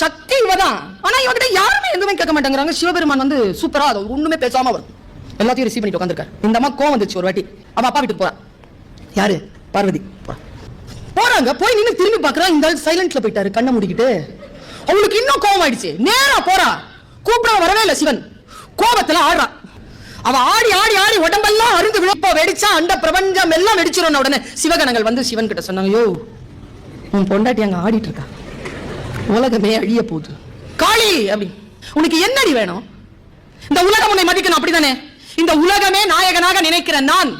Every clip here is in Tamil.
சக்தி இவதான். ஆனா இவகிட்ட யாருமே எதுவுமே கேட்க மாட்டேங்கிறாங்க. சிவபெருமான் வந்து சூப்பரா அதை ஒண்ணுமே பேசாம வரும், எல்லாத்தையும் ரிசீவ் பண்ணிட்டு உட்காந்துருக்காரு. இந்த அம்மா கோவம் வந்துச்சு ஒரு வாட்டி. அவன் அப்பா வீட்டுக்கு போறான். யாரு? பார்வதி போறாங்க. போய் நின்று திரும்பி பாக்குறா, இந்த ஆள் சைலண்ட்ல போயிட்டாரு கண்ணை மூடிக்கிட்டு. அவளுக்கு இன்னும் கோவம் ஆயிடுச்சு. நேரா போறா, கூப்பிட வரவே இல்லை சிவன். கோபத்துல ஆடுறா. அவ ஆடி ஆடி ஆடி உடம்பெல்லாம் அருந்து விழிப்பா வெடிச்சா அண்ட பிரபஞ்சம் எல்லாம் வெடிச்சிரும். உடனே சிவகணங்கள் வந்து சிவன் கிட்ட சொன்னாங்க, யோ உன் பொண்டாட்டி அங்க ஆடிட்டு இருக்கா, உலகமே அழிய போகுது காளி அப்படி, உனக்கு என்னடி வேணும்? இந்த உலகம் உன்னை மதிக்கணும் அப்படித்தானே? இந்த உலகமே நாயகனாக நினைக்கிற நான்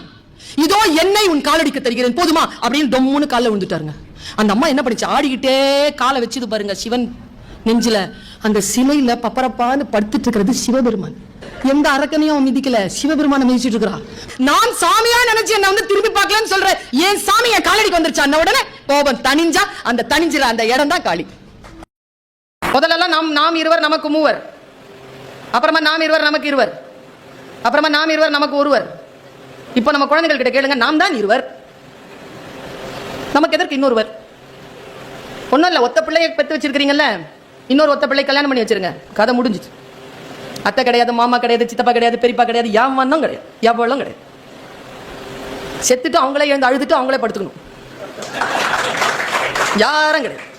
இதோ என்னை உன் காலடிக்க தருகிறேன் போதுமா அப்படின்னு தொம்முன்னு காலில் விழுந்துட்டாருங்க. அந்த அம்மா என்ன பண்ணிச்சு, ஆடிக்கிட்டே காலை வச்சுது பாருங்க சிவன் நெஞ்சில. அந்த சிலையில பப்பரப்பான்னு படுத்துட்டு இருக்கிறது சிவபெருமான். எந்த அரக்கனையும் மிதிக்கல, சிவபெருமான மிதிச்சிட்டு இருக்கிறா. நான் சாமியா நினைச்சு என்ன வந்து திரும்பி பார்க்கலன்னு சொல்றேன். என் சாமி என் காலடிக்கு வந்துருச்சு. அந்த உடனே கோபம் தனிஞ்சா, அந்த தனிஞ்சில அந்த இடம் தான் காளி. முதல்ல நாம் இருவர் நமக்கு மூவர், அப்புறமா நாம் இருவர் நமக்கு இருவர், அப்புறமா நாம் இருவர் நமக்கு ஒருவர். இப்ப நம்ம குழந்தைகள் கிட்ட கேளுங்க, நாம் தான் இருவர், நமக்கு எதற்கு இன்னொருவர்? ஒன்னும் இல்ல, ஒத்த பிள்ளையை பெற்று வச்சிருக்கீங்கல்ல, இன்னொரு ஒத்த பிள்ளை கல்யாணம் பண்ணி வச்சிருங்க, கதை முடிஞ்சிச்சு. அத்தை கிடையாது, மாமா கிடையாது, சித்தப்பா கிடையாது, பெரியப்பா கிடையாது, யாவனும் கிடையாது, எவ்வளவும் கிடையாது. செத்துட்டு அவங்களே எழுந்து அழுதுட்டு அவங்களே படுத்துக்கணும், யாரும் கிடையாது.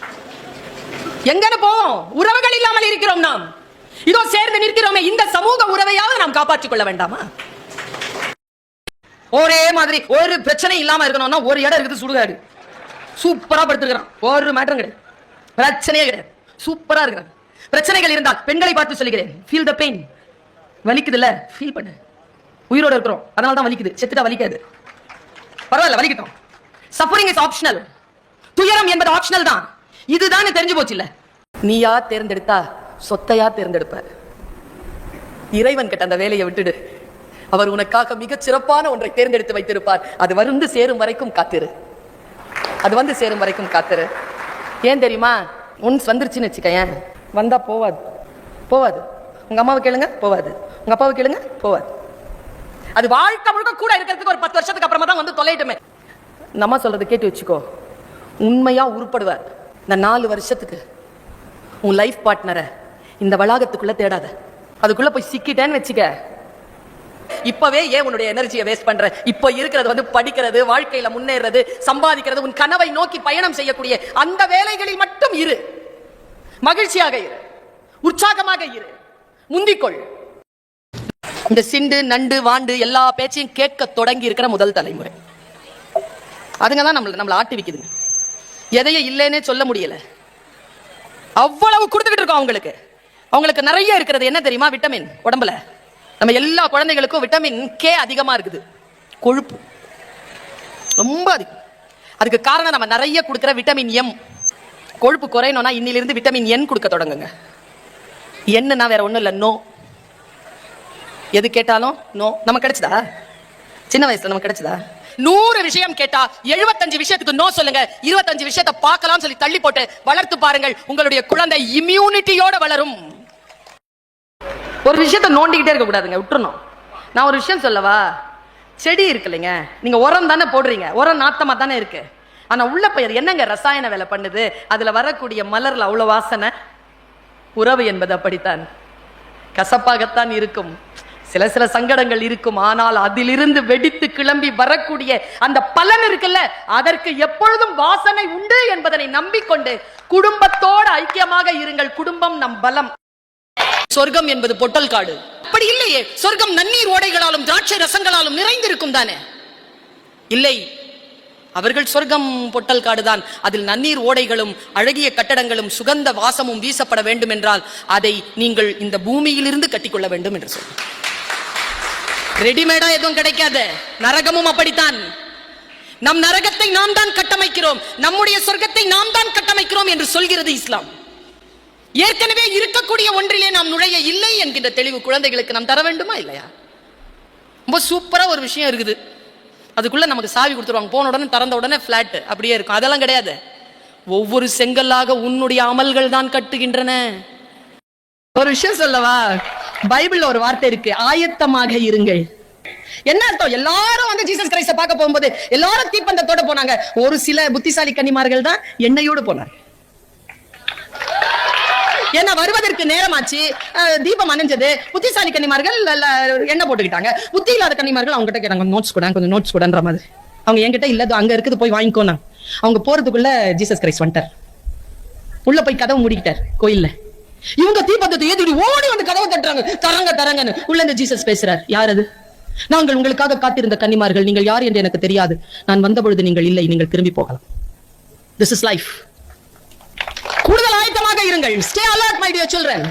எங்கன்னு போவோம்? உறவுகள் இல்லாமல் இருக்கிறோம் நாம். இதோ சேர்ந்து நிற்கிறோமே, இந்த சமூக உறவையாவது நாம் காப்பாற்றிக் கொள்ள வேண்டாமா? ஒரே மாதிரி ஒரு பிரச்சனை இல்லாம இருக்கணும்னா ஒரு இடம் இருக்குது, சுடுகாடு. சூப்பரா படுத்துக்கிறான், ஒரு மேட்டரும் கிடையாது, பிரச்சனையே கிடையாது, சூப்பரா இருக்கிறாங்க. பிரச்சனைகள் இருந்தால் பெண்களை பார்த்து சொல்லுகிறேன், ஃபீல் த பெயின். வலிக்குது இல்ல, ஃபீல் பண்ணு. உயிரோட இருக்கிறோம், அதனால தான் வலிக்குது. செத்துட்டா வலிக்காது, பரவாயில்ல வலிக்கட்டும். Suffering is optional. துயரம் என்பது ஆப்ஷனல் தான். இதுதான் தெரிஞ்சு போச்சு இல்ல. நீயா தேர்ந்தெடுத்தா சொத்தையா தேர்ந்தெடுப்ப. இறைவன் கிட்ட அந்த வேலையை விட்டுடு. அவர் உனக்காக மிக சிறப்பான ஒன்றை தேர்ந்தெடுத்து வைத்திருப்பார். அது வந்து சேரும் வரைக்கும் காத்திரு, அது வந்து சேரும் வரைக்கும் காத்திரு. ஏன் தெரியுமா? ஒன்ஸ் வந்துருச்சுன்னு வச்சுக்கேன், வந்தா போவாது, போவாது. உங்க அம்மாவை கேளுங்க, போவாது. உங்க அப்பாவை கேளுங்க, போவாது. அது வாழ்க்கை முழுக்க கூட இருக்கிறதுக்கு ஒரு 10 வருஷத்துக்கு அப்புறமா தான் வந்து தொலைட்டுமே. இந்த அம்மா சொல்றது கேட்டு வச்சுக்கோ, உண்மையா உருப்படுவார். இந்த 4 வருஷத்துக்கு உன் லைஃப் பார்ட்னரை இந்த வளாகத்துக்குள்ள தேடாத. அதுக்குள்ள போய் சிக்கிட்டேன்னு வச்சுக்க, இப்பவே ஏன் உன்னுடைய எனர்ஜியை வேஸ்ட் பண்ற? இப்ப இருக்கிறது வந்து படிக்கிறது, வாழ்க்கையில முன்னேறது, சம்பாதிக்கிறது, உன் கனவை நோக்கி பயணம் செய்யக்கூடிய அந்த வேலைகளில் மட்டும் இரு. மகிழ்ச்சியாக இரு, உற்சாகமாக இரு, முந்திக்கொள். இந்த சிண்டு நண்டு வாண்டு எல்லா பேச்சையும் கேட்க தொடங்கி இருக்கிற முதல் தலைமுறை அதுங்கதான் நம்மள ஆட்டி வைக்குதுங்க. எதையும் இல்லைன்னே சொல்ல முடியல, அவ்வளவு கொடுத்துக்கிட்டு இருக்கோம் அவங்களுக்கு. அவங்களுக்கு நிறைய இருக்கிறது என்ன தெரியுமா? விட்டமின். உடம்புல நம்ம எல்லா குழந்தைகளுக்கும் விட்டமின் கே அதிகமா இருக்குது, கொழுப்பு ரொம்ப அதிகம். அதுக்கு காரணம் நம்ம நிறைய கொடுக்கிற விட்டமின் எம். கொழுப்பு குறையணும்னா இன்னிலிருந்து விட்டமின் என் கொடுக்க தொடங்குங்க. என்னன்னா வேற ஒண்ணும் இல்லை, நோ. எது கேட்டாலும் நோ. நமக்கு கிடைச்சதா? சின்ன வயசுல நமக்கு கிடைச்சதா? 100 விஷயம் கேட்டா 75 விஷயத்துக்கு நோ சொல்லுங்க. 25 விஷயத்தை பார்க்கலாம் சொல்லி தள்ளி போட்டு வளர்த்து பாருங்கள். உங்களுடைய குழந்தை இம்யூனிட்டியோட வளரும். ஒரு விஷயத்தை நோண்டிக்கிட்டே இருக்க கூடாதுங்க, விட்டுறணும். நான் ஒரு விஷயம் சொல்லவா? செடி இருக்கு இல்லைங்க, நீங்க உரம் தானே போடுறீங்க, உரம் நாத்தமா தானே இருக்கு. ஆனா உள்ள பயிர் என்னங்க ரசாயன வேலை பண்ணுது? அதுல வரக்கூடிய மலர்ல அவ்வளவு வாசனை. உறவு என்பது அப்படித்தான், கசப்பாகத்தான் இருக்கும், சில சில சங்கடங்கள் இருக்கும். ஆனால் அதிலிருந்து வெடித்து கிளம்பி வரக்கூடிய அந்த பலன் இருக்குல்ல, அதற்கு எப்பொழுதும் வாசனை உண்டு என்பதனை நம்பிக்கொண்டு குடும்பத்தோடு ஐக்கியமாக இருங்கள். குடும்பம் நம் பலம். சொர்க்கம் என்பது பொட்டல் காடு. அப்படி இல்லையே, சொர்க்கம் நன்னீர் ஓடைகளாலும் திராட்சை ரசங்களாலும் நிறைந்திருக்கும் தானே? இல்லை, அவர்கள் சொர்க்கம் பொட்டல் காடுதான். அதில் நன்னீர் ஓடைகளும் அழகிய கட்டடங்களும் சுகந்த வாசமும் வீசப்பட வேண்டும் என்றால் அதை நீங்கள் இந்த பூமியிலிருந்து கட்டிக்கொள்ள வேண்டும் என்று சொல்ல. ரெடிமேடா எதுவும் கிடைக்காது. நரகமும் அப்படித்தான். நம் நரகத்தை நாம் தான் கட்டமைக்கிறோம், நம்முடைய சொர்க்கத்தை நாம் தான் கட்டமைக்கிறோம் என்று சொல்கிறது இஸ்லாம். ஏற்கனவே இருக்கக்கூடிய ஒன்றிலே நாம் நுழைய இல்லை என்கின்ற தெளிவு குழந்தைகளுக்கு நாம் தர வேண்டுமா இல்லையா? ரொம்ப சூப்பரா ஒரு விஷயம் இருக்குது, அதுக்குள்ள நமக்கு சாவி கொடுத்துருவாங்க, போன உடனே திறந்த உடனே பிளாட் அப்படியே இருக்கும். அதெல்லாம் கிடையாது. ஒவ்வொரு செங்கல்லாக உன்னுடைய அமல்கள் தான் கட்டுகின்றன. ஒரு விஷயம் சொல்லவா? பைபிள்ல ஒரு வார்த்தை இருக்கு, ஆயத்தமாக இருங்கள். என்ன அர்த்தம்? எல்லாரும் வந்து ஜீசஸ் கிரைஸ்ட பார்க்க போகும்போது எல்லாரும் தீப்பந்தத்தோட போனாங்க. ஒரு சில புத்திசாலி கன்னிமார்கள் தான் எண்ணெயோடு போனாங்க. ஏன்னா வருவதற்கு நேரமாச்சு, தீபம் அணைஞ்சது. புத்திசாலி கன்னிமார்கள் எண்ணெய் போட்டுக்கிட்டாங்க. புத்தி இல்லாத கன்னிமார்கள் அவங்க கிட்ட கேட்டாங்க, நோட்ஸ் கூட, கொஞ்சம் நோட்ஸ் கூடன்ற மாதிரி. அவங்க என்கிட்ட இல்ல, அங்க இருக்குது, போய் வாங்கிக்கோனா. அவங்க போறதுக்குள்ள ஜீசஸ் கிரைஸ்ட் வந்துட்டார். உள்ள போய் கதவு மூடிக்கிட்டார் கோயில்ல. இவங்க தீபத்தை ஏத்தி ஓடி வந்து கதவை தட்டுறாங்க, தரங்க தரங்கன்னு. உள்ள இந்த ஜீசஸ் பேசுறார், யார் அது? நாங்கள் உங்களுக்காக காத்திருந்த கன்னிமார்கள், நீங்கள் யார் என்று எனக்கு தெரியாது. நான் வந்த பொழுது நீங்கள் இல்லை, நீங்கள் திரும்பி போகலாம். This is life. கூடுதல் ஆயத்தமாக இருங்கள். Stay alert my dear children.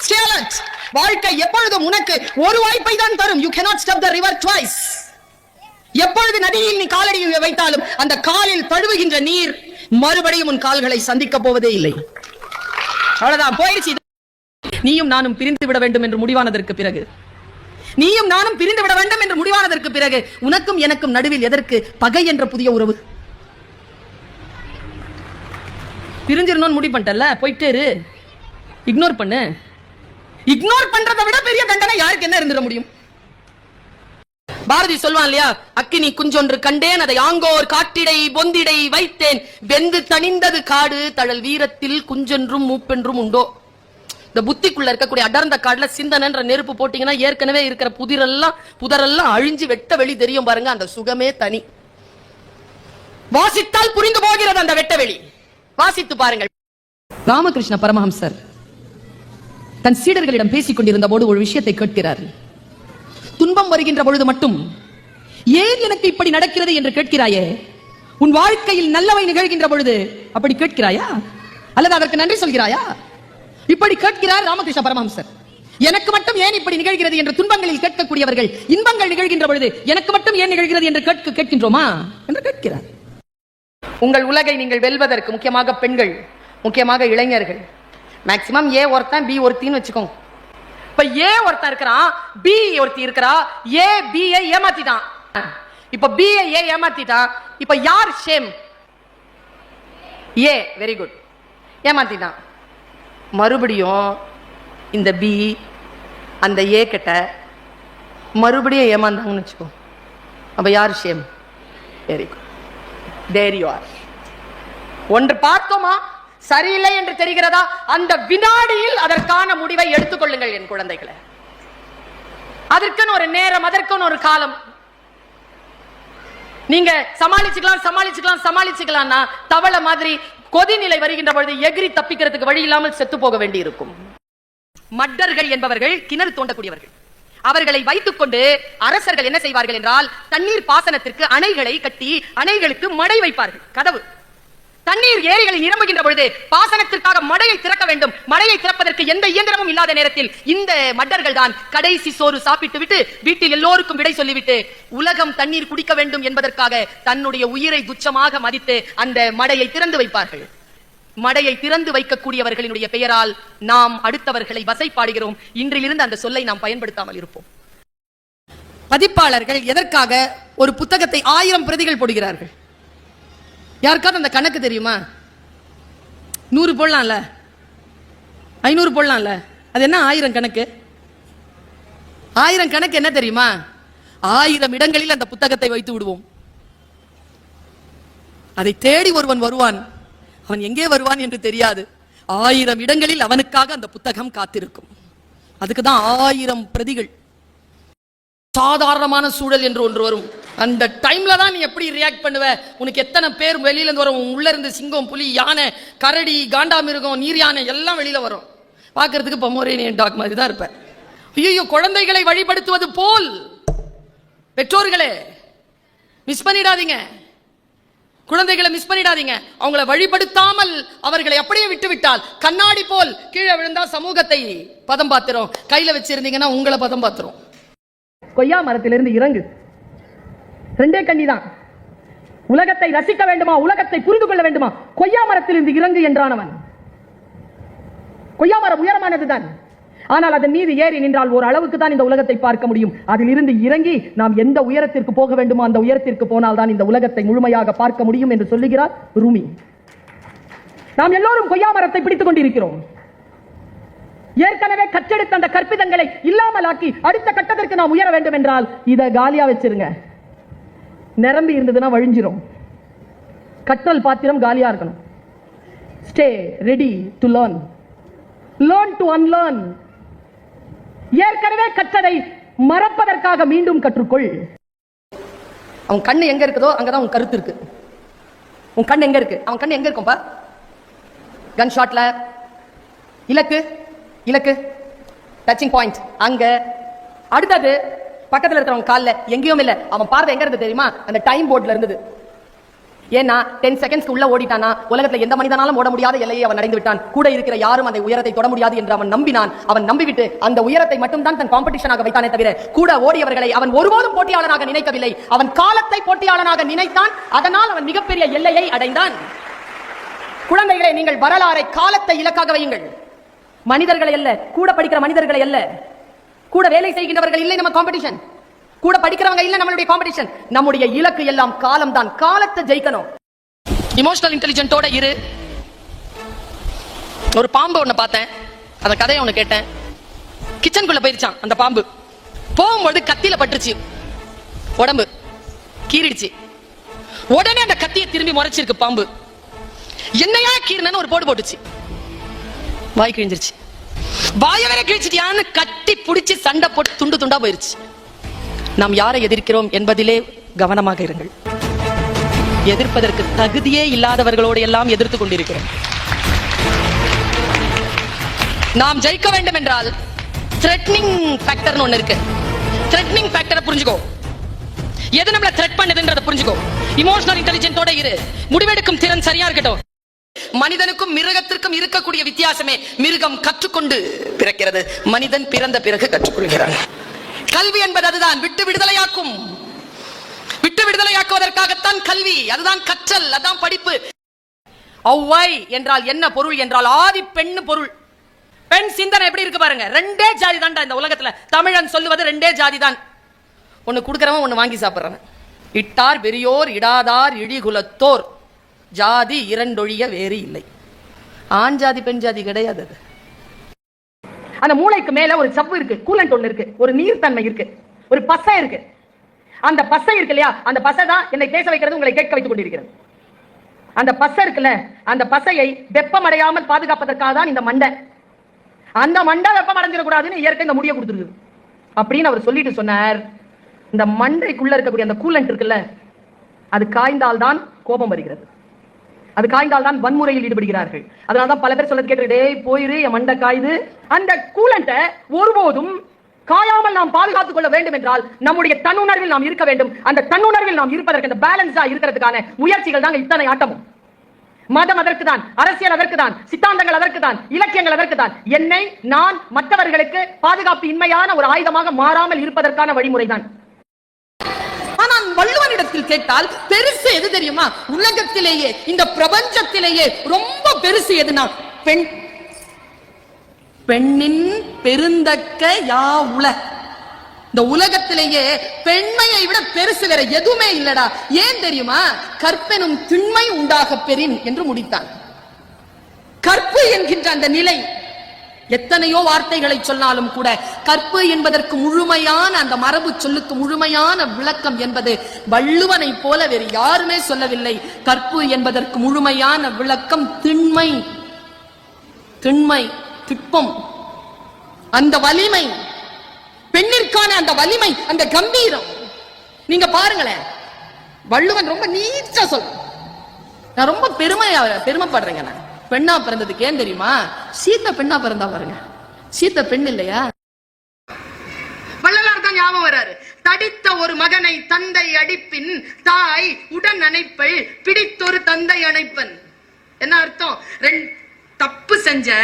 Stay alert. வாழ்க்கை எப்பொழுதும் உனக்கு ஒரு வாய்ப்பை தான் தரும். You cannot stop the river twice. எப்பொழுது நதியில் நீ காலடி வைத்தாலும் அந்த காலில் தழுவுகின்ற நீர் மறுபடியும் உன் கால்களை சந்திக்க போவதே இல்லை. அவ்வளவுதான், போயிடுச்சு. நீயும் நானும் பிரிந்து விட வேண்டும் என்று முடிவானதற்கு பிறகு, நீயும் நானும் பிரிந்து விட வேண்டும் என்று முடிவானதற்கு பிறகு உனக்கும் எனக்கும் நடுவில் எதற்கு பகை என்ற புதிய உறவு? பிரிஞ்சிரணும்னு முடிவு பண்ணிட்டல, போயிட்டே இரு. இக்னோர் பண்ணு. இக்னோர் பண்றதை விட பெரிய தண்டனை யாருக்கு என்ன இருந்துட முடியும்? பாரதி சொல்வான் இல்லையா, அக்கினி குஞ்சொன்று கண்டேன், அதை ஆங்கோர் காட்டிடை பொந்திடை வைத்தேன், வெந்து தணிந்தது காடு தழல் வீரத்தில் குஞ்சென்றும் மூப்பென்றும் உண்டோ. இந்த புத்திக்குள்ள இருக்கக்கூடிய அடர்ந்த காடுல சிந்தனைன்ற நெருப்பு போட்டீங்கன்னா ஏற்கனவே இருக்கிற புதரெல்லாம் அழிஞ்சு வெட்ட வெளி தெரியும் பாருங்க. அந்த சுகமே தனி. வாசித்தால் புரிந்து போகிறது அந்த வெட்ட வெளி. வாசித்து பாருங்கள். ராமகிருஷ்ண பரமஹம்சர் தன் சீடர்களிடம் பேசிக் கொண்டிருந்த போது ஒரு விஷயத்தை கேட்கிறார். துன்பம் வருகின்ற பொழுது மட்டும் ஏன் எனக்கு இப்படி நடக்கிறது என்று கேட்கிறாயே, உன் வாழ்க்கையில் நல்லவை நிகழ்கின்ற பொழுது அப்படி கேட்கிறாயா அல்லது அதற்கு நன்றி சொல்கிறாயா? இப்படி கேட்கிறார் ராமகிருஷ்ண பரமஹம்சர். எனக்கு மட்டும் ஏன் இப்படி நிகழ்கிறது என்று துன்பங்களில் கேட்கக்கூடியவர்கள் இன்பங்கள் நிகழ்கின்ற பொழுது எனக்கு மட்டும் ஏன் நிகழ்கிறது என்று கேட்கின்றோமா என்று கேட்கிறார். உங்கள் உலகை நீங்கள் வெல்வதற்கு, முக்கியமாக பெண்கள், முக்கியமாக இளைஞர்கள், மேக்சிமம் ஏ ஒருத்தன் பி ஒருத்தின்னு வச்சுக்கோங்க. இப்ப ஏ ஒருத்தன் இருக்கிறான், பி ஒருத்தி இருக்கிறா. ஏ பி ஏமாத்திட்டான். இப்ப பி ஏ ஏமாத்திட்டான். இப்ப யார் ஷேம்? ஏ. வெரி குட், ஏமாத்திட்டான். மறுபடியும் இந்த பி அந்த ஏ கிட்ட மறுபடியும் ஏமாந்தாங்கன்னு வச்சுக்கோ. அப்ப யார் shame? Very good, there you are. ஒன்று பார்த்தோமா, சரியில்லை என்று தெரிகிறதா, அந்த வினாடியில் அதற்கான முடிவை எடுத்துக்கொள்ளுங்கள் என் குழந்தைகளை. அதற்குன்னு ஒரு நேரம், அதற்குன்னு ஒரு காலம். நீங்க சமாளிச்சுக்கலாம்னா தவளை மாதிரி கொதிநிலை வருகின்ற பொழுது எகிரி தப்பிக்கிறதுக்கு வழி இல்லாமல் செத்து போக வேண்டி இருக்கும். மட்டர்கள் என்பவர்கள் கிணறு தோண்டக்கூடியவர்கள். அவர்களை வைத்துக் கொண்டு அரசர்கள் என்ன செய்வார்கள் என்றால், தண்ணீர் பாசனத்திற்கு அணைகளை கட்டி அணைகளுக்கு மடை வைப்பார்கள். கதவு தண்ணீர் ஏரிகளை நிரம்புகின்ற பொழுது பாசனத்திற்காக மடையை திறக்க வேண்டும். மடையை திறப்பதற்கு எந்த இயந்திரமும் இல்லாத நேரத்தில் இந்த மட்டர்கள் தான் கடைசி சோறு சாப்பிட்டு விட்டு வீட்டில் எல்லோருக்கும் விடை சொல்லிவிட்டு உலகம் தண்ணீர் குடிக்க வேண்டும் என்பதற்காக தன்னுடைய உயிரை துச்சமாக மதித்து அந்த மடையை திறந்து வைப்பார்கள். மடையை திறந்து வைக்கக்கூடியவர்களினுடைய பெயரால் நாம் அடுத்தவர்களை வசைப்பாடுகிறோம். இன்றிலிருந்து அந்த சொல்லை நாம் பயன்படுத்தாமல் இருப்போம். பதிப்பாளர்கள் எதற்காக ஒரு புத்தகத்தை 1000 பிரதிகள் போடுகிறார்கள்? யாருக்காவது அந்த கணக்கு தெரியுமா? 100 போடலாம்ல, 500 போடலாம்ல, அது என்ன 1000 கணக்கு? 1000 கணக்கு என்ன தெரியுமா? 1000 இடங்களில் அந்த புத்தகத்தை வைத்து விடுவோம். அதை தேடி ஒருவன் வருவான், அவன் எங்கே வருவான் என்று தெரியாது. 1000 இடங்களில் அவனுக்காக அந்த புத்தகம் காத்திருக்கும். அதுக்குதான் 1000 பிரதிகள். சாதாரணமான சூழல் என்று ஒன்று வரும். அந்த டைம்ல தான் நீ எப்படி ரியாக்ட் பண்ணுவ? உனக்கு எத்தனை பேர் வெளியில இருந்து வரும்? உள்ள இருந்து சிங்கம், புலி, யானை, கரடி, காண்டாமிருகம், நீர் யானை எல்லாம் வெளியில வரும். பார்க்கறதுக்கு பொமரேனியன் டாக் மாதிரி தான் இருப்ப. ஐயோ, குழந்தைகளை வழிபடுத்துவது போல் பெற்றோர்களே மிஸ் பண்ணிடாதீங்க. குழந்தைகளை மிஸ் பண்ணிடாதீங்க. அவங்களை வழிபடுத்தாமல் அவர்களை அப்படியே விட்டு விட்டால் கண்ணாடி போல் கீழே விழுந்தா சமூகத்தை பதம் பார்த்துரும். கையில வச்சிருந்தீங்கன்னா உங்களை பதம் பார்த்துரும். கொய்யா மரத்திலிருந்து இறங்கு, 2 கண்ணிதான். உலகத்தை ரசிக்க வேண்டுமா, உலகத்தை புரிந்து கொள்ள வேண்டுமா, கொய்யா மரத்திலிருந்து இறங்கு என்றானவன். கொய்யா மரம் உயரமானதுதான், ஆனால் அதன் மீது ஏறி நின்றால் ஒரு அளவுக்கு தான் இந்த உலகத்தை பார்க்க முடியும். அதிலிருந்து இறங்கி நாம் எந்த உயரத்திற்கு போக வேண்டுமோ அந்த உயரத்திற்கு போனால் தான் இந்த உலகத்தை முழுமையாக பார்க்க முடியும் என்று சொல்லுகிறார் ரூமி. நாம் எல்லோரும் கொய்யா மரத்தை பிடித்துக் கொண்டிருக்கிறோம். ஏற்கனவே கற்றெடுத்த அந்த கற்பிதங்களை இல்லாமலாக்கி அடுத்த கட்டத்திற்கு நாம் உயர வேண்டும் என்றால் இதை காலியா வச்சிருங்க. நிரம்பி இருந்ததுன்னா வழிஞ்சிரும். கற்றல் பாத்திரம் காலியா இருக்கணும். Stay ready to learn. learn to unlearn. ஏற்கனவே கற்றதை மறப்பதற்காக மீண்டும் கற்றுக்கொள். அவன் கண்ணு எங்க இருக்குதோ அங்கதான் உன் கருத்து இருக்கு. உன் கண் எங்க இருக்கு? அவன் கண் எங்க இருக்கும்பா? கன் ஷாட்ல இலக்கு, இலக்கு டச்சிங் பாயிண்ட் அங்க. அடுத்தது பக்கத்துல இருக்கிறவன் கால்ல எங்கேயும் இல்ல. அவன் பார்வை எங்க இருந்து தெரியுமா? அந்த டைம் போர்ட்ல இருந்தது. ஏன்னா 10 செகண்ட்ஸ்க்கு உள்ள ஓடிட்டானா உலகத்துல எந்த மனிதனாலும் ஓட முடியாத எல்லையை அவன் அடைந்து விட்டான். கூட இருக்கிற யாரும் அந்த உயரத்தை தொட முடியாது என்று அவன் நம்பினான். அவன் நம்பிவிட்டு அந்த உயரத்தை மட்டும் தான் தன் காம்படிஷனாக வைத்தானே தவிர கூட ஓடியவர்களை அவன் ஒருபோதும் போட்டியாளனாக நினைக்கவில்லை. அவன் காலத்தை போட்டியாளனாக நினைத்தான். அதனால் அவன் மிகப்பெரிய எல்லையை அடைந்தான். குழந்தைகளை, நீங்கள் வரலாறை, காலத்தை இலக்காக வையுங்கள். மனிதர்களை அல்ல, கூட படிக்கிற மனிதர்களை அல்ல, கூட வேலை செய்கின்றவர்கள் இல்லை நம்ம காம்படிஷன், கூட படிக்கிறவங்க இல்ல நம்மளுடைய காம்படிஷன். நம்முடைய இலக்கு எல்லாம் காலம் தான். காலத்தை ஜெயிக்கணும். இமோஷனல் இன்டெலிஜென்ட்டோட இரு. ஒரு பாம்பு ஒண்ணு பார்த்தேன், அந்த கதையை ஒண்ணு கேட்டேன். கிச்சனுக்குள்ள போயிருச்சான் அந்த பாம்பு. போகும்போது கத்தியில பட்டுருச்சு, உடம்பு கீறிடுச்சு. உடனே அந்த கத்தியை திரும்பி முறைச்சிருக்கு பாம்பு. என்னையா கீறினு ஒரு போடு போட்டுச்சு, வாய் கிழிஞ்சிருச்சு. வாய வேற கிழிச்சிட்டியான்னு கட்டி பிடிச்சி சண்டை போட்டு துண்டு துண்டா போயிருச்சு. நாம் யாரை எதிர்க்கிறோம் என்பதிலே கவனமாக இருங்கள். எதிர்ப்பதற்கு தகுதியே இல்லாதவர்களோடு எல்லாம் எதிர்த்து கொண்டிருக்கிறோம். நாம் ஜெயிக்க வேண்டும் என்றால் த்ரெட்னிங் ஃபேக்டர்னு ஒண்ணு இருக்கு. த்ரெட்னிங் ஃபேக்டரை புரிஞ்சுக்கோ. எது நம்மள த்ரெட் பண்ணுதுன்றத புரிஞ்சுக்கோ. இமோஷனல் இன்டெலிஜென்ட்டோட இரு. முடிவெடுக்கும் திறன் சரியா இருக்கட்டும். மனிதனுக்கும் மிருகத்திற்கும் இருக்கக்கூடிய வித்தியாசமே, மிருகம் கற்றுக்கொண்டு பிறக்கிறது, மனிதன் பிறந்த பிறகு கற்றுக்கொள்கிறான். கல்வி என்பது அதுதான். விட்டு விடுதலையாக்கும். விட்டு விடுதலையாக்குவதற்காகத்தான் கல்வி. அதுதான் கற்றல், அதுதான் படிப்பு. ஒளவை என்றால் என்ன பொருள் என்றால் ஆதி பெண் பொருள். பெண் சிந்தனை எப்படி இருக்கு பாருங்க. ரெண்டே ஜாதி தான் இந்த உலகத்துல. தமிழன் சொல்லுவது ரெண்டே ஜாதி தான். ஒன்னு குடுக்கறவன், ஒன்னு வாங்கி சாப்பிடுறவன். இட்டார் பெரியோர் இடாதார் இழிகுலத்தோர், ஜாதி இரண்டொழிய வேறு இல்லை. ஆண் ஜாதி பெண் ஜாதி கிடையாது. அது அந்த மூளைக்கு மேல ஒரு சவ்வு இருக்கு, கூலண்ட் ஒண்ணு இருக்கு, ஒரு நீர்த்தன்மை இருக்கு, ஒரு பசை இருக்கு. அந்த பசை இருக்கு இல்லையா, அந்த பசை தான் என்னை பேச வைக்கிறது, உங்களை கேட்க வைத்துக் கொண்டிருக்கிறது. அந்த பசை இருக்குல்ல, அந்த பசையை வெப்பம் அடையாமல் பாதுகாப்பதற்காக தான் இந்த மண்டை. அந்த மண்டை வெப்பம் அடைஞ்சிடக்கூடாதுன்னு இயற்கை இந்த முடியை கொடுத்துருக்கு அப்படின்னு அவர் சொல்லிட்டு சொன்னார். இந்த மண்டைக்குள்ள இருக்கக்கூடிய அந்த கூலண்ட் இருக்குல்ல, அது காய்ந்தால்தான் கோபம் வருகிறது, அது காய்ந்தால் தான் வன்முறையில் ஈடுபடுகிறார்கள். அதனால்தான் பல பேர் சொல்றது கேட்டு, டேய் போயிரு என் மண்டை காயுது. அந்த கூலண்ட ஒருபோதும் காயாமல் நாம் பாதுகாத்துக் கொள்ள வேண்டும் என்றால் நம்முடைய தன்னுணர்வில் நாம் இருக்க வேண்டும். அந்த தன்னுணர்வில் நாம் இருப்பதற்கு, அந்த பேலன்ஸா இருக்கிறதுக்கான முயற்சிகள் தாங்க இத்தனை ஆட்டமும். மதம் அதற்கு தான், அரசியல் அதற்கு தான், சித்தாந்தங்கள் அதற்கு தான், இலக்கியங்கள் அதற்கு தான். என்னை நான் மற்றவர்களுக்கு பாதுகாப்பு இன்மையான ஒரு ஆயுதமாக மாறாமல் இருப்பதற்கான வழிமுறை தான். வள்ளுவனிடத்தில் கேட்டால் பெருசு எது தெரியுமா? உலகத்திலேயே, இந்த பிரபஞ்சத்திலேயே ரொம்ப பெருசு எதுனா பெண். பெண்ணின் பெருந்தக்க யா உல. இந்த உலகத்திலேயே பெண்மையை விட பெருசு வேற எதுவுமே இல்லடா. ஏன் தெரியுமா? கற்பெனும் திண்மை உண்டாக பெறின் என்று முடித்தான். கற்பு என்கின்ற அந்த நிலை, எத்தனையோ வார்த்தைகளை சொன்னாலும் கூட கற்பு என்பதற்கு முழுமையான, அந்த மரபு சொல்லுக்கு முழுமையான விளக்கம் என்பது வள்ளுவனை போல வேறு யாருமே சொல்லவில்லை. கற்பு என்பதற்கு முழுமையான விளக்கம் திண்மை, திண்மை, திட்பம், அந்த வலிமை, பெண்ணிற்கான அந்த வலிமை, அந்த கம்பீரம். நீங்க பாருங்களேன், வள்ளுவன் ரொம்ப நீட்டா சொல்ல. நான் ரொம்ப பெருமைப்படுறேங்க. நான் பெண்ணா பிறந்ததுக்கு ஏன் தெரியுமா? சீத்த பெண்ணா பிறந்தா பாருங்க. சீத்த பெண் இல்லையா? வள்ளலார் தான் ஞாபகம் வராரு. தடித்த ஒரு மகனை தந்தை அடிப்பின் தாய் உடன் அணைப்பள் பிடித்தொரு தந்தை அணைப்பன். என்ன அர்த்தம்? தப்பு செஞ்ச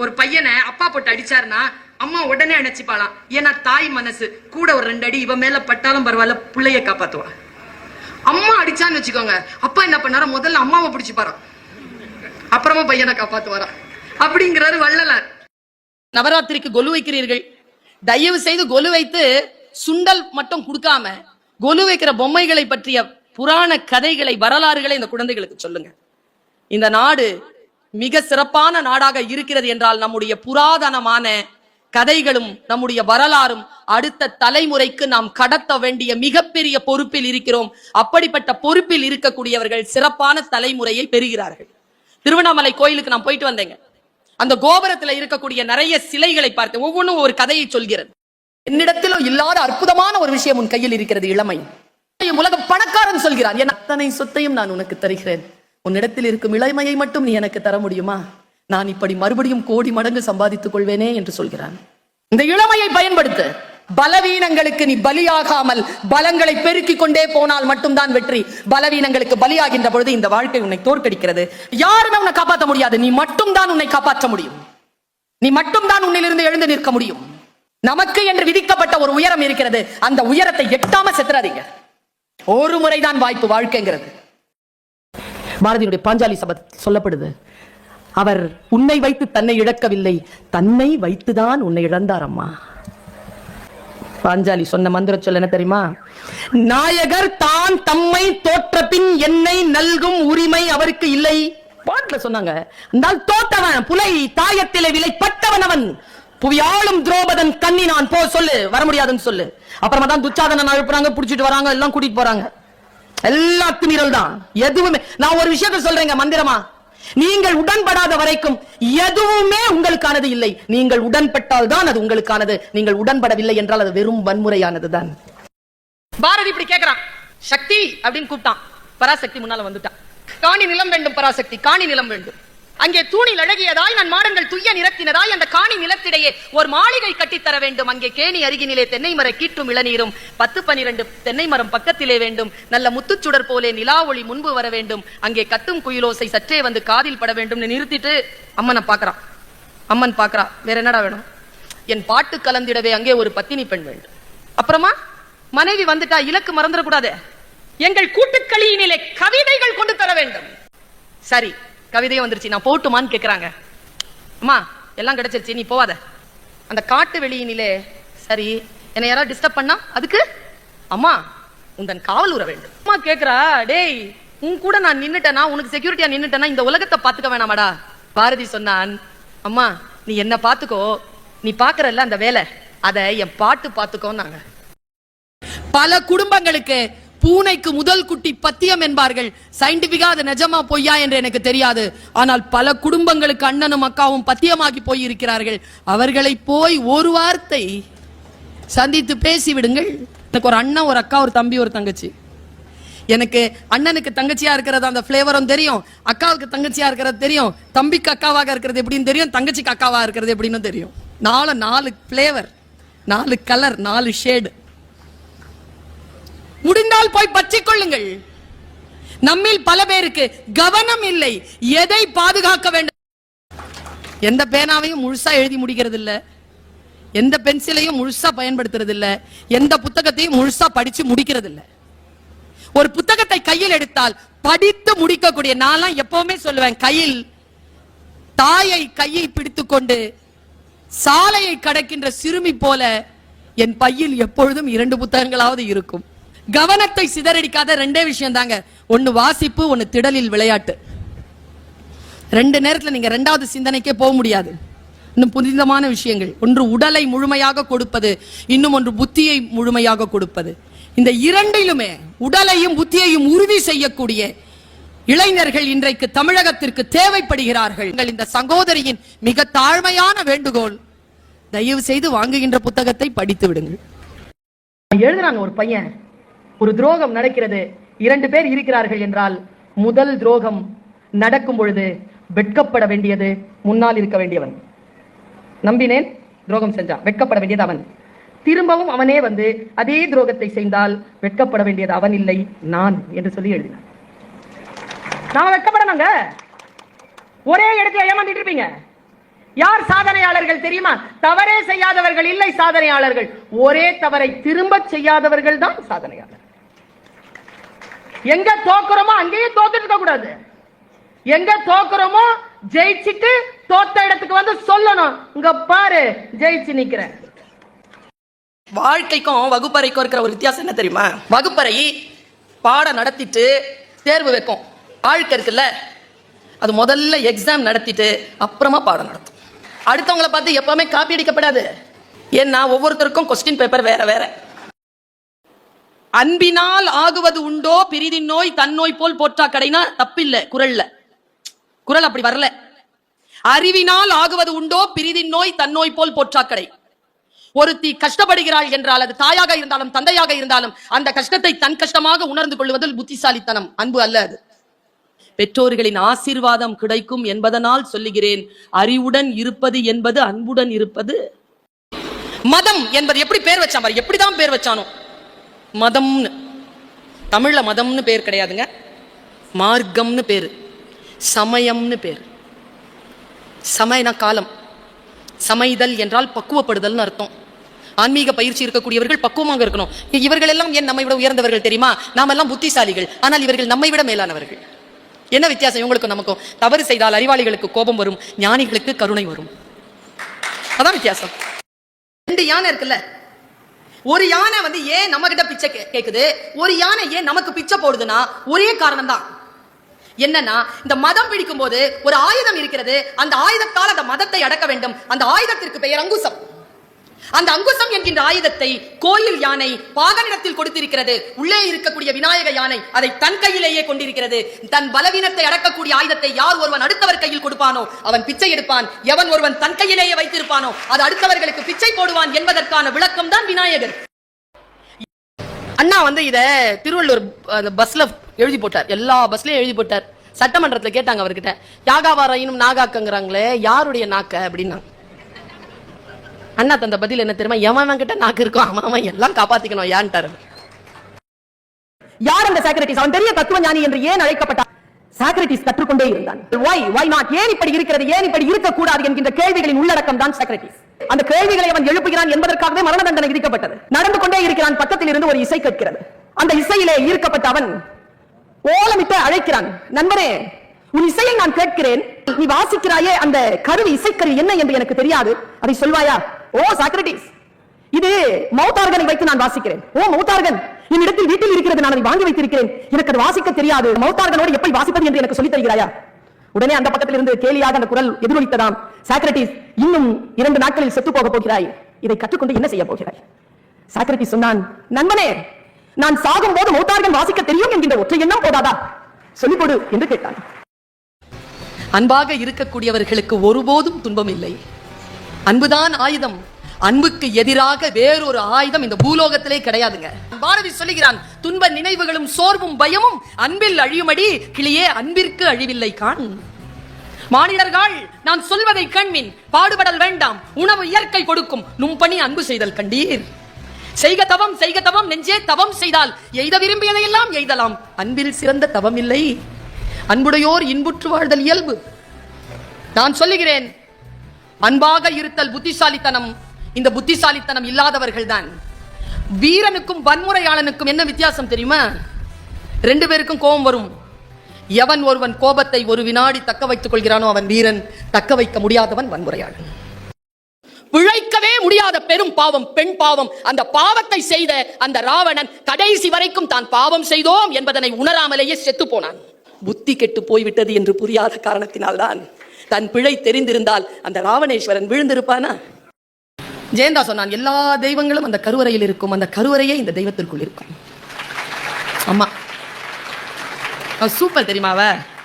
ஒரு பையனை அப்பா போட்டு அடிச்சாருன்னா அம்மா உடனே அணைச்சிப்பாளாம். ஏன்னா தாய் மனசு கூட ஒரு 2 அடி இவன் மேல பட்டாலும் பரவாயில்ல, பிள்ளைய காப்பாத்துவா. அம்மா அடிச்சான்னு வச்சுக்கோங்க, அப்பா என்ன பண்ணாரா, முதல்ல அம்மாவை பிடிச்சு பாரு, அப்புறமா பையனை காப்பாத்து வரா அப்படிங்கிறாரு வள்ளலார். நவராத்திரிக்கு கொலு வைக்கிறீர்கள், தயவு செய்து கொலு வைத்து சுண்டல் மட்டும் கொடுக்காம கொலு வைக்கிற பொம்மைகளை பற்றிய புராண கதைகளை, வரலாறுகளை இந்த குழந்தைகளுக்கு சொல்லுங்க. இந்த நாடு மிக சிறப்பான நாடாக இருக்கிறது என்றால் நம்முடைய புராதனமான கதைகளும் நம்முடைய வரலாறும் அடுத்த தலைமுறைக்கு நாம் கடத்த வேண்டிய மிகப்பெரிய பொறுப்பில் இருக்கிறோம். அப்படிப்பட்ட பொறுப்பில் இருக்கக்கூடியவர்கள் சிறப்பான தலைமுறையை பெறுகிறார்கள். திருவண்ணாமலை கோயிலுக்கு நான் போயிட்டு வந்தேங்க. அந்த கோபுரத்துல இருக்கக்கூடிய நிறைய சிலைகளை பார்த்து ஒவ்வொன்றும் ஒரு கதையை சொல்கிறது. என்னிடத்திலும் இல்லாத அற்புதமான ஒரு விஷயம் உன் கையில் இருக்கிறது, இளமை. உலகம் பணக்காரன் சொல்கிறான், என் அத்தனை சொத்தையும் நான் உனக்கு தருகிறேன், உன்னிடத்தில் இருக்கும் இளமையை மட்டும் நீ எனக்கு தர முடியுமா? நான் இப்படி மறுபடியும் கோடி மடங்கு சம்பாதித்துக் கொள்வேனே என்று சொல்கிறான். இந்த இளமையை பயன்படுத்த பலவீனங்களுக்கு நீ பலியாகாமல் பலங்களை பெருக்கிக் கொண்டே போனால் மட்டும்தான் வெற்றி. பலவீனங்களுக்கு பலியாகின்ற பொழுது இந்த வாழ்க்கை உன்னை தோற்கடிக்கிறது. யாருமே உன்னை காப்பாற்ற முடியாது. நீ மட்டும்தான் உன்னை காப்பாற்ற முடியும். நீ மட்டும்தான் உன்னிலிருந்து எழுந்து நிற்க முடியும். நமக்கு என்று விதிக்கப்பட்ட ஒரு உயரம் இருக்கிறது. அந்த உயரத்தை எட்டாம செத்துறாதீங்க. ஒரு முறைதான் வாய்ப்பு வாழ்க்கைங்கிறது. பாரதியுடைய பாஞ்சாலி சபதத்தில் சொல்லப்படுது, அவர் உன்னை வைத்து தன்னை இழக்கவில்லை, தன்னை வைத்துதான் உன்னை இழந்தார் அம்மா. பாஞ்சாலி சொன்ன மந்திர சொல் என்ன தெரியுமா? நாயகர் தான் தம்மை தோற்ற பின் என்னை நல்கும் உரிமை அவருக்கு இல்லை. பாட்டுல சொன்னாங்க, தோற்றவன் புலை தாயத்திலே விலைப்பட்டவன் அவன், புவியாளும் துரோபதன் கண்ணி நான் போ சொல்லு, வர முடியாதுன்னு சொல்லு. அப்புறமா தான் துச்சாதனன் அழுப்புறாங்க, புடிச்சிட்டு வராங்க, எல்லாம் கூட்டிட்டு போறாங்க. எல்லா திமிரல் தான். எதுவுமே நான் ஒரு விஷயத்தை சொல்றேங்க மந்திரமா, நீங்கள் உடன்படாத வரைக்கும் எதுவுமே உங்களுக்கானது இல்லை. நீங்கள் உடன்பட்டால் தான் அது உங்களுக்கானது. நீங்கள் உடன்படவில்லை என்றால் அது வெறும் வன்முறையானது தான். பாரதி இப்படி கேட்கிறான், சக்தி அப்படின்னு கூப்பிட்டான். பராசக்தி முன்னால வந்துட்டான். காணி நிலம் வேண்டும் பராசக்தி, காணி நிலம் வேண்டும். அங்கே தூணில் அழகியதாய் நான் மாடங்கள் துய்ய நிறத்தினதாய் அந்த காணி நிலத்திடையே ஒரு மாளிகை கட்டித்தர வேண்டும். அங்கே கேணி அருகினிலே தென்னை மர கீற்றும் இளநீரும் 10-12 தென்னை மரம் பக்கத்திலே வேண்டும். நல்ல முத்துச்சுடர் போலே நிலா ஒளி முன்பு வர வேண்டும். அங்கே கத்தும் குயிலோசை சற்றே வந்து காதில் பட வேண்டும். நிறுத்திட்டு அம்மனை பாக்குறான். அம்மன் பாக்குறா, வேற என்னடா வேணும்? என் பாட்டு கலந்திடவே அங்கே ஒரு பத்தினி பெண் வேண்டும். அப்புறமா மனைவி வந்துட்டா, இலக்கு மறந்துடக்கூடாது. எங்கள் கூட்டுக்களியினிலே கவிதைகள் கொண்டு தர வேண்டும். சரி, கவிதையும் வந்துருச்சு, நான் போட்டுமான்னு கேட்கிறாங்க. அம்மா எல்லாம் கிடைச்சிருச்சு, நீ போவாத. அந்த காட்டு வெளியினிலே சரி, என்னை யாராவது டிஸ்டர்ப் பண்ணா அதுக்கு அம்மா உந்தன் காவல் உற வேண்டும். அம்மா கேக்குறா, டேய் உன் கூட நான் நின்னுட்டேனா, உனக்கு செக்யூரிட்டியா நின்னுட்டேனா, இந்த உலகத்தை பாத்துக்க வேணாமாடா? பாரதி சொன்னான், அம்மா நீ என்ன பாத்துக்கோ, நீ பாக்குறல்ல அந்த வேலை, அத என் பாட்டு பாத்துக்கோன்னாங்க. பல குடும்பங்களுக்கு பூனைக்கு முதல் குட்டி பத்தியம் என்பார்கள். சயின்டிபிக்கா அது நிஜமா பொய்யா என்று எனக்கு தெரியாது. ஆனால் பல குடும்பங்களுக்கு அண்ணனும் அக்காவும் பத்தியமாகி போய் இருக்கிறார்கள். அவர்களை போய் ஒரு வார்த்தை சந்தித்து பேசி விடுங்கள். எனக்கு ஒரு அண்ணன், ஒரு அக்கா, ஒரு தம்பி, ஒரு தங்கச்சி. எனக்கு அண்ணனுக்கு தங்கச்சியா இருக்கிறது அந்த பிளேவரும் தெரியும், அக்காவுக்கு தங்கச்சியா இருக்கிறது தெரியும், தம்பிக்கு அக்காவாக இருக்கிறது எப்படின்னு தெரியும், தங்கச்சிக்கு அக்காவா இருக்கிறது எப்படின்னு தெரியும். 4 பிளேவர், 4 கலர், 4 ஷேடு. முடிந்தால் போய் பற்றிக் கொள்ளுங்கள். நம்மில் பல பேருக்கு கவனம் இல்லை. எதை பாதுகாக்க வேண்டும்? எந்த பேனாவையும் முழுசா எழுதி முடிக்கிறது இல்ல, எந்த பென்சிலையும் முழுசா பயன்படுத்துறது இல்ல, எந்த புத்தகத்தையும் முழுசா படிச்சு முடிக்கிறது இல்ல. ஒரு புத்தகத்தை கையில் எடுத்தால் படித்து முடிக்கக்கூடிய, நான் எப்பவுமே சொல்லுவேன், கையில் தாயை கையை பிடித்துக் கொண்டு சாலையை கடக்கின்ற சிறுமி போல என் பையில் எப்பொழுதும் 2 புத்தகங்களாவது இருக்கும். கவனத்தை சிதறடிக்காத 2 விஷயம் தாங்க. ஒன்னு வாசிப்பு, ஒன்னு திடலில் விளையாட்டு. 2 நேரத்துல நீங்க 2வது சிந்தனைக்கே போக முடியாது. இன்னும் புனிதமான விஷயங்கள், ஒன்று உடலை முழுமையாக கொடுப்பது, இன்னும் ஒன்று புத்தியை முழுமையாக கொடுப்பது. இந்த 2லுமே உடலையும் புத்தியையும் உறுதி செய்யக்கூடிய இளைஞர்கள் இன்றைக்கு தமிழகத்திற்கு தேவைப்படுகிறார்கள். இந்த சகோதரியின் மிக தாழ்மையான வேண்டுகோள், தயவு செய்து வாங்குகின்ற புத்தகத்தை படித்து விடுங்கள். எழுதுறாங்க, ஒரு பையன், ஒரு துரோகம் நடக்கிறது, 2 பேர் இருக்கிறார்கள் என்றால் முதல் துரோகம் நடக்கும் பொழுது வெட்கப்பட வேண்டியது முன்னால் இருக்க வேண்டியவன். நம்பினேன், துரோகம் செஞ்சான், வெட்கப்பட வேண்டியது அவன். திரும்பவும் அவனே வந்து அதே துரோகத்தை செய்தால் வெட்கப்பட வேண்டியது அவன் இல்லை, நான் என்று சொல்லி எழுதினான். நாம வெட்கப்படணுங்க. ஒரே இடத்துல ஏமாந்துட்டு இருப்பீங்க. யார் சாதனையாளர்கள் தெரியுமா? தவறே செய்யாதவர்கள் இல்லை சாதனையாளர்கள். ஒரே தவறை திரும்ப செய்யாதவர்கள் தான் சாதனையாளர். எங்க தோக்குறோமோ அங்கேயே தோத்துட்டு இருக்க கூடாது. எங்க தோக்குறோமோ ஜெயிச்சிட்டு தோத்த இடத்துக்கு வந்து சொல்லணும், இங்க பாரு ஜெயிச்சு நிக்கிறேன். வாழ்க்கைக்கும் வகுப்பறைக்கும் இருக்கிற ஒரு வித்தியாசம் என்ன தெரியுமா? வகுப்பறை பாடம் நடத்திட்டு தேர்வு வைக்கும். வாழ்க்கை இருக்குல்ல, அது முதல்ல எக்ஸாம் நடத்திட்டு அப்புறமா பாடம் நடத்தும். அடுத்தவங்களை பார்த்து எப்பவுமே காப்பி அடிக்கப்படாது. ஏன்னா ஒவ்வொருத்தருக்கும் கொஸ்டின் பேப்பர் வேற வேற. அன்பினால் ஆகுவது உண்டோ பிரிதின் நோய் தன்னோய் போல் போற்றா கடைனா தப்பில்லை. குரல் அப்படி வரல. அறிவினால் ஆகுவது உண்டோ பிரிதின் நோய் தன்னோய் போல் போற்றாக்கடை. ஒருத்தி கஷ்டப்படுகிறாள் என்றால் அது தாயாக இருந்தாலும் தந்தையாக இருந்தாலும் அந்த கஷ்டத்தை தன் கஷ்டமாக உணர்ந்து கொள்வதில் புத்திசாலித்தனம், அன்பு அல்ல. அது பெற்றோர்களின் ஆசீர்வாதம் கிடைக்கும் என்பதனால் சொல்லுகிறேன். அறிவுடன் இருப்பது என்பது அன்புடன் இருப்பது. மதம் என்பது எப்படி பேர் வச்சான் பாரு, எப்படிதான் பேர் வச்சானோ. மதம்னு தமிழ்ல மதம்னு பேர் கிடையாதுங்க, மார்க்கம்னு பேரு, சமயம்னு பேரு. சமயனா காலம், சமைதல் என்றால் பக்குவப்படுதல்னு அர்த்தம். ஆன்மீக பயிற்சி இருக்கக்கூடியவர்கள் பக்குவமாக இருக்கணும். இவர்கள் எல்லாம் ஏன் நம்மை விட உயர்ந்தவர்கள் தெரியுமா? நாம் எல்லாம் புத்திசாலிகள், ஆனால் இவர்கள் நம்மை விட மேலானவர்கள். என்ன வித்தியாசம் இவங்களுக்கும் நமக்கும்? தவறு செய்தால் அறிவாளிகளுக்கு கோபம் வரும், ஞானிகளுக்கு கருணை வரும். அதான் வித்தியாசம். ரெண்டு யானை இருக்குல்ல, ஒரு யானை ஏன் நம்ம கிட்ட பிச்சை கேக்குது, ஒரு யானை ஏன் நமக்கு பிச்சை போடுதுன்னா ஒரே காரணம் தான். என்னன்னா, இந்த மதம் பிடிக்கும் போது ஒரு ஆயுதம் இருக்கிறது, அந்த ஆயுதத்தால் அந்த மதத்தை அடக்க வேண்டும். அந்த ஆயுதத்திற்கு பெயர் அங்குசம். அந்த அங்குசம் என்கின்ற ஆயுதத்தை கோயில் யானை பாகனிடத்தில் கொடுத்திருக்கிறது. உள்ளே இருக்கக்கூடிய விநாயக யானை அதை தன் கையிலேயே கொண்டிருக்கிறது. தன் பலவீனத்தை அடக்கக்கூடிய ஆயுதத்தை யார் ஒருவன் அடுத்தவர் கையில் கொடுப்பானோ அவன் பிச்சை எடுப்பான். எவன் ஒருவன் தன் கையிலேயே வைத்திருப்பானோ அது அடுத்தவர்களுக்கு பிச்சை போடுவான் என்பதற்கான விளக்கம் தான் விநாயகர். அண்ணா இத திருவள்ளூர் பஸ்ல எழுதி போட்டார், எல்லா பஸ்லயும் எழுதி போட்டார். சட்டமன்றத்தில் கேட்டாங்க அவர்கிட்ட, யாகாவாரையும் நாகாக்கங்கிறாங்களே யாருடைய நாக்க அப்படின்னா, அண்ணா தந்த பதில் என்ன தெரியுமா? எவன் கிட்ட நாக்கு இருக்கும் அவன் எல்லாம் காப்பாத்திக்கணும் யான்ட்டாரு. யார் அந்த சாக்ரட்டிஸ்? அவன் பெரிய தத்துவ ஞானி என்று ஏன் அழைக்கப்பட்டார்? சாக்ரட்டிஸ் கற்றுக்கொண்டே இருந்தான். why not, ஏன் இப்படி இருக்கிறது, ஏன் இப்படி இருக்கக்கூடாது என்கின்ற கேள்விகளின் உள்ளடக்கம் தான் சாக்ரட்டிஸ். அந்த கேள்விகளை அவன் எழுப்புகிறான் என்பதற்காகவே மரண தண்டனை விதிக்கப்பட்டது. நடந்து கொண்டே இருக்கிறான், பக்கத்தில் இருந்து ஒரு இசை கேட்கிறது. அந்த இசையிலே ஈர்க்கப்பட்ட அவன் ஓலமிட்டு அழைக்கிறான், நண்பரே உன் இசையை நான் கேட்கிறேன், நீ வாசிக்கிறாயே அந்த கருவி, இசைக்கருவி என்ன என்று எனக்கு தெரியாது, அதை சொல்வாயா? ஓ சாக்ரட்டிஸ், இது மௌத்தார்கனை வைத்து நான் வாசிக்கிறேன். ஓ மௌத்தார்கன் என்னிடத்தில் வீட்டில் இருக்கிறது, நான் அதை வாங்கி வைத்திருக்கிறேன், எனக்கு அது வாசிக்க தெரியாது, மௌத்தார்கனோடு எப்படி வாசிப்பது என்று எனக்கு சொல்லித் தருகிறாயா? உடனே அந்த பக்கத்தில் இருந்து கேலியாக அந்த குரல் எதிரொலித்ததாம், சாக்ரட்டிஸ் இன்னும் 2 நாட்களில் செத்து போக போகிறாய், இதை கற்றுக்கொண்டு என்ன செய்ய போகிறாய்? சாக்ரட்டிஸ் சொன்னான், நண்பனே நான் சாகும் போது மௌத்தார்கன் வாசிக்க தெரியும் என்கின்ற ஒற்றை எண்ணம் போதாதா, சொல்லிக் கொடு என்று கேட்டான். அன்பாக இருக்கக்கூடியவர்களுக்கு ஒருபோதும் துன்பம் இல்லை. அன்புதான் ஆயுதம். அன்புக்கு எதிராக வேறொரு ஆயுதம் இந்த பூலோகத்திலே கிடையாதுங்க. பாரதி சொல்லுகிறான், துன்ப நினைவுகளும் சோர்வும் பயமும் அன்பில் அழியுமடி கிளியே அன்பிற்கு அழிவில்லை காண். மானிடர்கள் நான் சொல்வதை கண்மின், பாடுபடல் வேண்டாம், உணவு இயற்கை கொடுக்கும், நும்பணி அன்பு செய்தல் கண்டீர். செய்க தவம் நெஞ்சே தவம் செய்தால் எய்த விரும்பியதையெல்லாம் எய்தலாம், அன்பில் சிறந்த தவம் இல்லை, அன்புடையோர் இன்புற்று வாழ்தல் இயல்பு. நான் சொல்லுகிறேன், அன்பாக இருத்தல் புத்திசாலித்தனம். இந்த புத்திசாலித்தனம் இல்லாதவர்கள் தான். வீரனுக்கும் வன்முறையாளனுக்கும் என்ன வித்தியாசம் தெரியுமா? 2 பேருக்கும் கோபம் வரும். எவன் ஒருவன் கோபத்தை ஒரு வினாடி தக்க வைத்துக் கொள்கிறானோ அவன் வீரன், தக்க வைக்க முடியாதவன் வன்முறையாளன். பிழைக்கவே முடியாத பெரும் பாவம் பெண் பாவம். அந்த பாவத்தை செய்த அந்த ராவணன் கடைசி வரைக்கும் தான் பாவம் செய்தோம் என்பதனை உணராமலேயே செத்து போனான். புத்தி கெட்டு போய்விட்டது என்று புரியாத காரணத்தினால் தான். தன் பிழை தெரிந்திருந்தால் அந்த ராவணேஸ்வரன் விழுந்திருப்பானா? ஜெயந்தா சொன்னான், எல்லா தெய்வங்களும் அந்த கருவறையில் இருக்கும், அந்த கருவறையே இந்த தெய்வத்திற்குள் இருக்கும். அம்மா சூப்பர் தெரியுமாவ?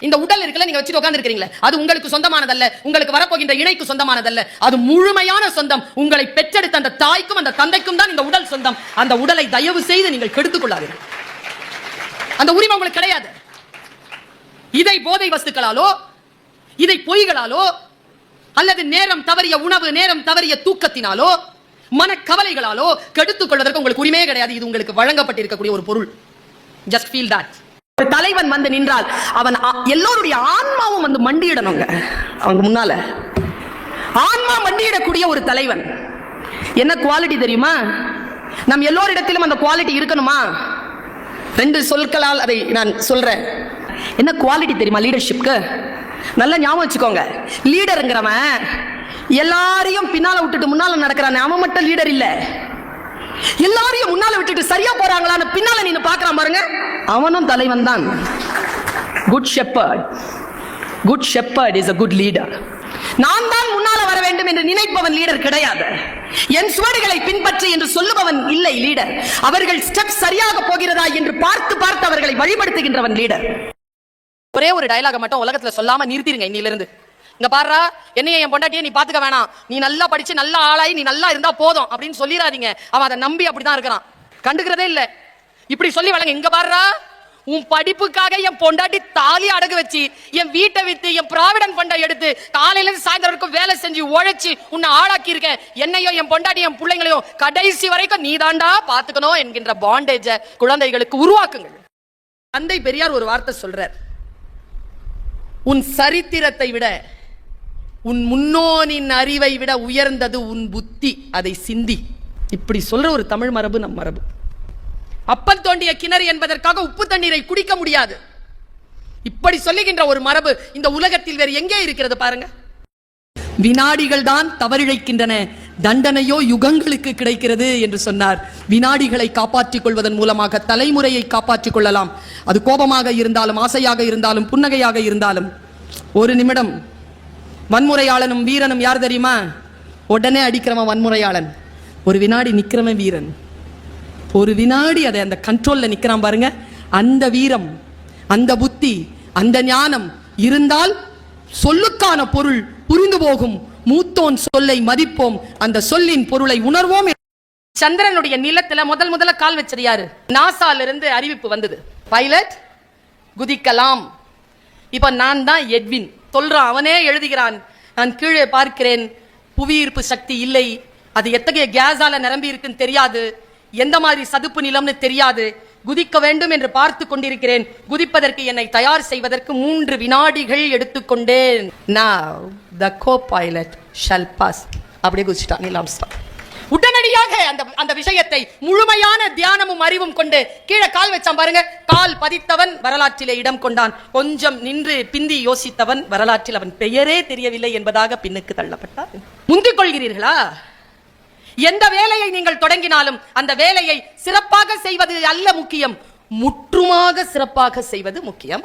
இந்த உடல் இருக்குல்ல, நீங்க வச்சுட்டு உட்கார்ந்து இருக்கிறீங்களே, அது உங்களுக்கு சொந்தமானதல்ல, உங்களுக்கு வரப்போகின்ற இணைக்கு சொந்தமானதல்ல, அது முழுமையான சொந்தம். உங்களை பெற்றெடுத்த அந்த தாய்க்கும் அந்த தந்தைக்கும் தான் இந்த உடல் சொந்தம். அந்த உடலை தயவு செய்து நீங்கள் கெடுத்துக் கொள்ளாதீர்கள். அந்த உரிமை உங்களுக்கு கிடையாது. இதை போதை வஸ்துக்களாலோ, இதை பொய்களாலோ, அல்லது நேரம் தவறிய உணவு, நேரம் தவறிய தூக்கத்தினாலோ, மனக்கவலைகளாலோ கெடுத்துக் கொள்வதற்கு உங்களுக்கு உரிமையே கிடையாது. இது உங்களுக்கு வழங்கப்பட்டிருக்கக்கூடிய ஒரு பொருள். Just feel that. ஒரு தலைவன் நின்றால் அவன் எல்லோருடைய ஆன்மாவும் மண்டியிடணுங்க. அவங்க முன்னால ஆன்மா மண்டியிடக்கூடிய ஒரு தலைவன். என்ன குவாலிட்டி தெரியுமா? நம் எல்லோரிடத்திலும் அந்த குவாலிட்டி இருக்கணுமா? 2 சொற்களால் அதை நான் சொல்றேன். என்ன குவாலிட்டி தெரியுமா லீடர்ஷிப்க்கு? நல்லா ஞாபகம் வச்சுக்கோங்க. லீடருங்கிறவன் எல்லாரையும் பின்னால விட்டுட்டு முன்னால நடக்கிறான், அவன் மட்டும் லீடர் இல்ல. எல்லாரையும் முன்னால விட்டுட்டு சரியா போறாங்களான்னு பின்னால நீங்க பாக்குறான் பாருங்க, அவனும் தலைவன் தான். Good shepherd is a good leader. நான் தான் முன்னால வர வேண்டும் என்று நினைப்பவன் லீடர் கிடையாது. என் சுவடுகளை பின்பற்றி என்று சொல்லுபவன் இல்லை லீடர். அவர்கள் ஸ்டெப் சரியாக போகிறதா என்று பார்த்து பார்த்து அவர்களை வழிபடுத்துகின்றவன் லீடர். ஒரே ஒரு டயலாக மட்டும் உலகத்துல சொல்லாம நிறுத்திருங்க இன்னிலிருந்து. இங்க பாருடா, என்னைய என் பொண்டாட்டியை நீ பாத்துக்க வேணாம், நீ நல்லா படிச்சு நல்லா ஆளாயி நீ நல்லா இருந்தா போதும் அப்படின்னு சொல்லிடாதீங்க. அவன் அதை நம்பி அப்படிதான் இருக்கிறான், கண்டுக்கிறதே இல்ல. இப்படி சொல்லி வழங்க. இங்க பாருடா, உன் படிப்புக்காக என் பொண்டாட்டி தாலி அடகு வச்சு என் வீட்டை வித்து என் ப்ராவிடன்ட் ஃபண்டை எடுத்து காலையில இருந்து சாயந்தரம் வரைக்கும் வேலை செஞ்சு உழைச்சு உன்னை ஆளாக்கி இருக்க. என்னையோ என் பொண்டாட்டி என் பிள்ளைங்களையும் கடைசி வரைக்கும் நீ தாண்டா பாத்துக்கணும் என்கின்ற பாண்டேஜ குழந்தைகளுக்கு உருவாக்குங்கள். தந்தை பெரியார் ஒரு வார்த்தை சொல்றார், உன் சரித்திரத்தை விட உன் முன்னோனின் அறிவை விட உயர்ந்தது உன் புத்தி, அதை சிந்தி. இப்படி சொல்ற ஒரு தமிழ் மரபு நம் மரபு. அப்பன் தோண்டிய கிணறு என்பதற்காக உப்பு தண்ணீரை குடிக்க முடியாது. இப்படி சொல்லுகின்ற ஒரு மரபு இந்த உலகத்தில் வேறு எங்கே இருக்கிறது பாருங்க. வினாடிகள் தான் தவறிழைக்கின்றன, தண்டனையோ யுகங்களுக்கு கிடைக்கிறது என்று சொன்னார். வினாடிகளை காப்பாற்றிக் கொள்வதன் மூலமாக தலைமுறையை காப்பாற்றிக் கொள்ளலாம். அது கோபமாக இருந்தாலும், ஆசையாக இருந்தாலும், புன்னகையாக இருந்தாலும். ஒரு நிமிடம் வன்முறையாளனும் வீரனும் யார் தெரியுமா? உடனே அடிக்கிறவன் வன்முறையாளன், ஒரு வினாடி நிக்கிறவன் வீரன். ஒரு வினாடி அதை அந்த கண்ட்ரோல்ல நிக்கிறான் பாருங்க. அந்த வீரம், அந்த புத்தி, அந்த ஞானம் இருந்தால் சொல்லுக்கான பொருள் புரிந்து போகும். மூத்தோன் சொல்லை மதிப்போம், அந்த சொல்லின் பொருளை உணர்வோம். சந்திரனுடைய நிலத்துல முதல்ல கால் வச்சது யாரு? நாசால இருந்து அறிவிப்பு வந்தது, பைலட் குதிக்கலாம். இப்ப நான் தான் எட்வின் சொல்றான், அவனே எழுதுகிறான். நான் கீழே பார்க்கிறேன், புவியீர்ப்பு சக்தி இல்லை, அது எத்தகைய கேஸால நிரம்பி இருக்குன்னு தெரியாது, எந்த மாதிரி சதுப்பு நிலம்னு தெரியாது, குதிக்க வேண்டும் என்று பார்த்து கொண்டிருக்கிறேன். குதிப்பதற்கு என்னை தயார் செய்வதற்கு 3 வினாடிகள் எடுத்துக்கொண்டேன். Now the co-pilot shall pass. அப்படியே குதிச்சிட்டான் நீல் ஆம்ஸ்ட்ராங். உடனடியாக அந்த விஷயத்தை முழுமையான தியானமும் அறிவும் கொண்டு கீழே கால் வச்சான் பாருங்க. கால் பதித்தவன் வரலாற்றிலே இடம் கொண்டான். கொஞ்சம் நின்று பிந்தி யோசித்தவன் வரலாற்றில் அவன் பெயரே தெரியவில்லை என்பதாக பின்னுக்கு தள்ளப்பட்டான். முந்திக் கொள்கிறீர்களா? எந்த வேலையை நீங்கள் தொடங்கினாலும் அந்த வேலையை சிறப்பாக செய்வது அல்ல முக்கியம், முற்றுமாக சிறப்பாக செய்வது முக்கியம்.